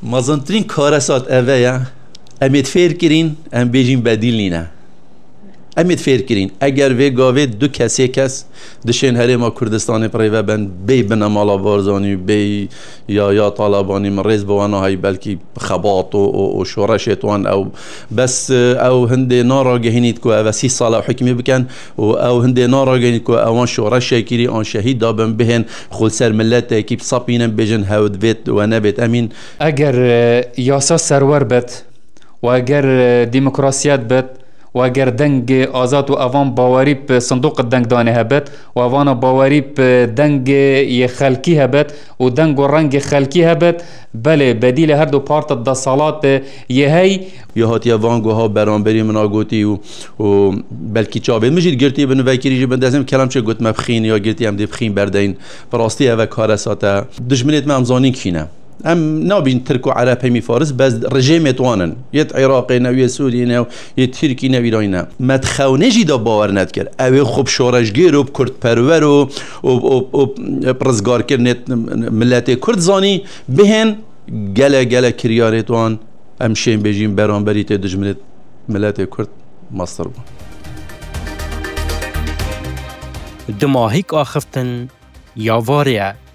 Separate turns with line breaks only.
مازنترین کارسات اوه امید فیر کرین ام بیجین بدیل نه امید فیر کرین اگر وی گاوه دو کس دشین هرما کردستان پریوه بن بی بنمالا بارزانی بی یا طالبانی مریض بوانا های بلکی خباط و شورشتوان او بس او هنده نارا گهینید که او 30 سال حکمی بکن و او هنده نارا گهینید که اوان شورش کری آن شهید دابن بهن خود سر ملت اکیب صابینن بجن هود وید و نبید امین
اگر یاسا سرور بد و اگر دموکراسیات بد و اگر دنگ آزاد و اوان باوری به صندوق دنگ دانه هبت و اوان باوری به دنگ ی خلکی هبت و دنگ و رنگ خلکی هبت بله بدیل هر دو پارت دا سالات یهی
یهاتی وانگو ها برانبری مناگوتی و بلکی چابید مجید گرتی بنو وکیری جبن دازم کلام چه گوت مبخین یا گرتی هم دی بخین بردین براستی اوه کارساته دجمنیت مامزانی کینه ام نابين تركوا عرب همي فارس بس رجيم توانن يت عراقي نو يت سوري نو يت تركي نو ايرانينا ما تخونجي دا باور نتكر او خوب شورشگير و كرد پرور و پرزگار کرنت ملت كرد زاني بهن گله كرياريتوان ام شين بيجين برانبري تدجمنت ملت كرد مصر
دماهيك آخفتن يا واريا